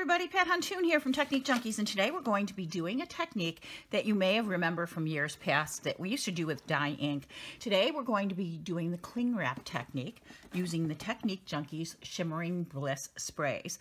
everybody, Pat Huntoon here from Technique Junkies, and today we're going to be doing a technique that you may have remembered from years past that we used to do with dye ink. Today we're going to be doing the cling wrap technique using the Technique Junkies Shimmering Bliss sprays.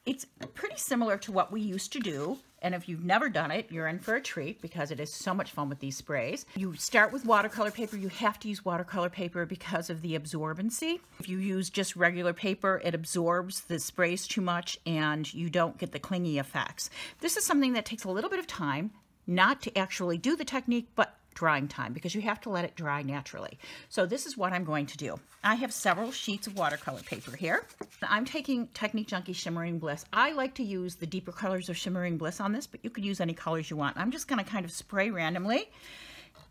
It's pretty similar to what we used to do, and if you've never done it, you're in for a treat because it is so much fun with these sprays. You start with watercolor paper. You have to use watercolor paper because of the absorbency. If you use just regular paper, it absorbs the sprays too much and you don't get the clingy effects. This is something that takes a little bit of time, not to actually do the technique, but drying time, because you have to let it dry naturally. So this is what I'm going to do. I have several sheets of watercolor paper here. I'm taking Technique Junkies Shimmering Bliss. I like to use the deeper colors of Shimmering Bliss on this, but you could use any colors you want. I'm just going to kind of spray randomly,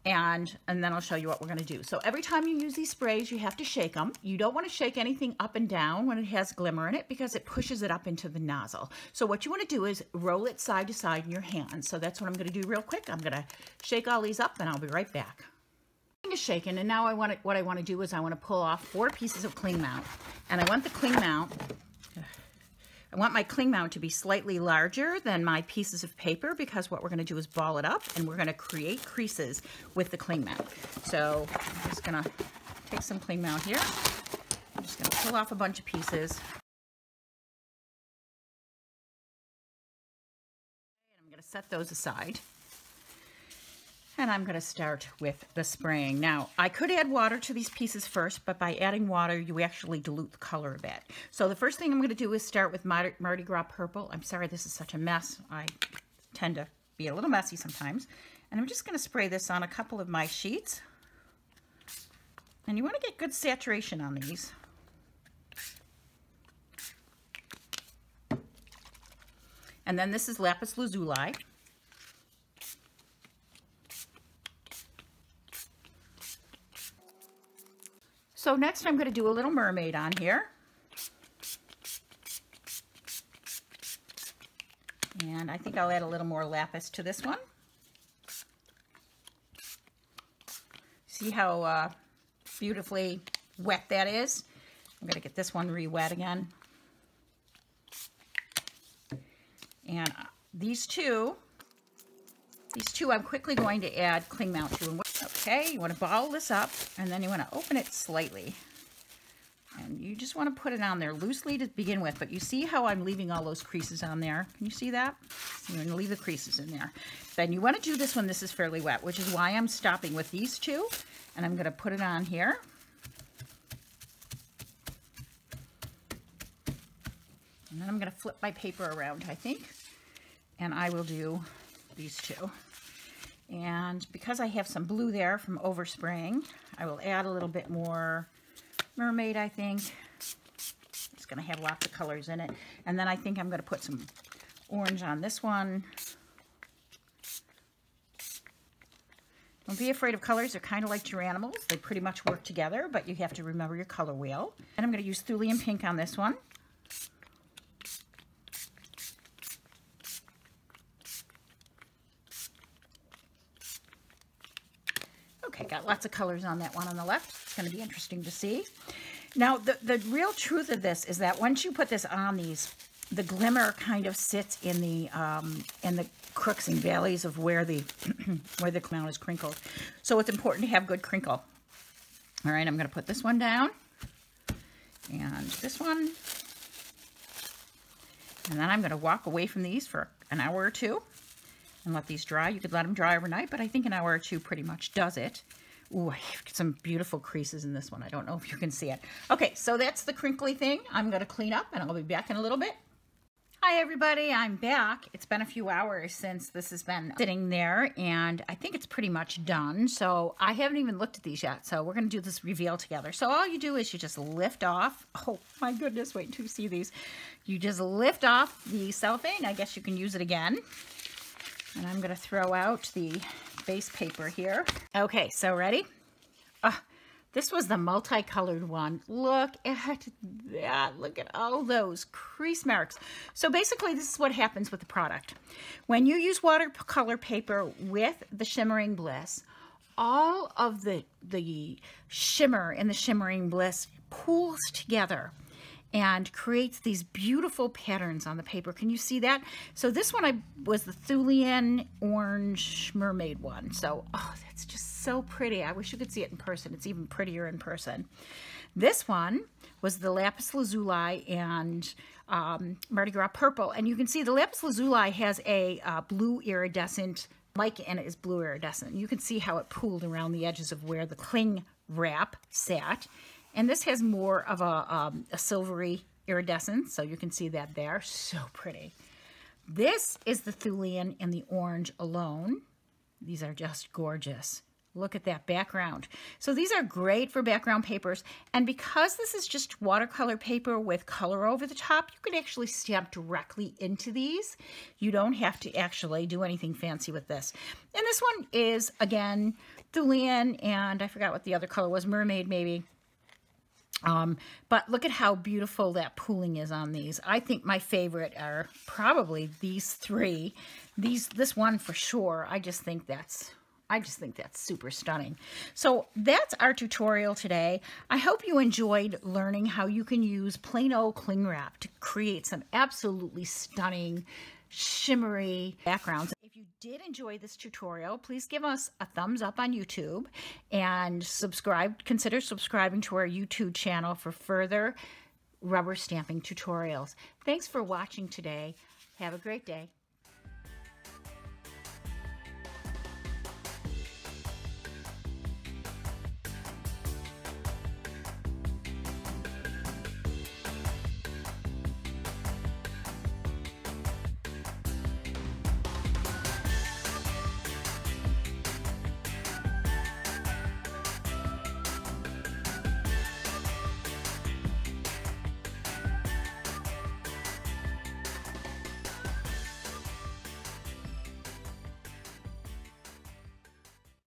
and then I'll show you what we're going to do. So every time you use these sprays, you have to shake them. You don't want to shake anything up and down when it has glimmer in it because it pushes it up into the nozzle. So what you want to do is roll it side to side in your hand. So that's what I'm going to do real quick. I'm going to shake all these up and I'll be right back. Is shaken, and now what I want to do is I want to pull off 4 pieces of cling mount, and I want the cling mount. I want my cling mount to be slightly larger than my pieces of paper because what we're going to do is ball it up and we're going to create creases with the cling mount. So I'm just going to take some cling mount here. I'm just going to pull off a bunch of pieces. And I'm going to set those aside. And I'm going to start with the spraying. Now, I could add water to these pieces first, but by adding water, you actually dilute the color a bit. So the first thing I'm going to do is start with Mardi Gras purple. I'm sorry this is such a mess. I tend to be a little messy sometimes. And I'm just going to spray this on a couple of my sheets. And you want to get good saturation on these. And then this is lapis lazuli. So next I'm going to do a little mermaid on here. And I think I'll add a little more lapis to this one. See how beautifully wet that is? I'm going to get this one re-wet again. And these two I'm quickly going to add cling mount to. Okay, you want to ball this up, and then you want to open it slightly. And you just want to put it on there loosely to begin with, but you see how I'm leaving all those creases on there? Can you see that? You're going to leave the creases in there. Then you want to do this when this is fairly wet, which is why I'm stopping with these two, and I'm going to put it on here. And then I'm going to flip my paper around, I think, and I will do these two. And because I have some blue there from overspraying, I will add a little bit more mermaid, I think. It's going to have lots of colors in it. And then I think I'm going to put some orange on this one. Don't be afraid of colors. They're kind of like your animals. They pretty much work together, but you have to remember your color wheel. And I'm going to use thulium pink on this one. Okay, got lots of colors on that one on the left. It's going to be interesting to see. Now, the real truth of this is that once you put this on these, the glimmer kind of sits in the crooks and valleys of where the where the clown is crinkled. So it's important to have good crinkle. All right, I'm going to put this one down and this one, and then I'm going to walk away from these for an hour or two. And let these dry. You could let them dry overnight, but I think an hour or two pretty much does it. Ooh, I have some beautiful creases in this one. I don't know if you can see it. Okay, so that's the crinkly thing. I'm going to clean up, and I'll be back in a little bit. Hi, everybody. I'm back. It's been a few hours since this has been sitting there, and I think it's pretty much done. So I haven't even looked at these yet, so we're going to do this reveal together. So all you do is you just lift off. Oh, my goodness. Wait until you see these. You just lift off the cellophane. I guess you can use it again. And I'm going to throw out the base paper here. Okay, so ready? This was the multicolored one. Look at that. Look at all those crease marks. So basically, this is what happens with the product. When you use watercolor paper with the Shimmering Bliss, all of the shimmer in the Shimmering Bliss pools together. and creates these beautiful patterns on the paper. Can you see that? So this one was the Thulian orange mermaid one. So, oh, that's just so pretty. I wish you could see it in person. It's even prettier in person. This one was the lapis lazuli and Mardi Gras purple. And you can see the lapis lazuli has a blue iridescent mica, and it is blue iridescent. You can see how it pooled around the edges of where the cling wrap sat. And this has more of a silvery iridescence, so you can see that there. So pretty. This is the Thulian and the orange alone. These are just gorgeous. Look at that background. So these are great for background papers. And because this is just watercolor paper with color over the top, you can actually stamp directly into these. You don't have to actually do anything fancy with this. And this one is, again, Thulian, and I forgot what the other color was, mermaid maybe. But look at how beautiful that pooling is on these. I think my favorite are probably these three. This one for sure. I just think that's super stunning. So that's our tutorial today. I hope you enjoyed learning how you can use plain old cling wrap to create some absolutely stunning, shimmery backgrounds. If you did enjoy this tutorial, please give us a thumbs up on YouTube and consider subscribing to our YouTube channel for further rubber stamping tutorials. Thanks for watching today. Have a great day.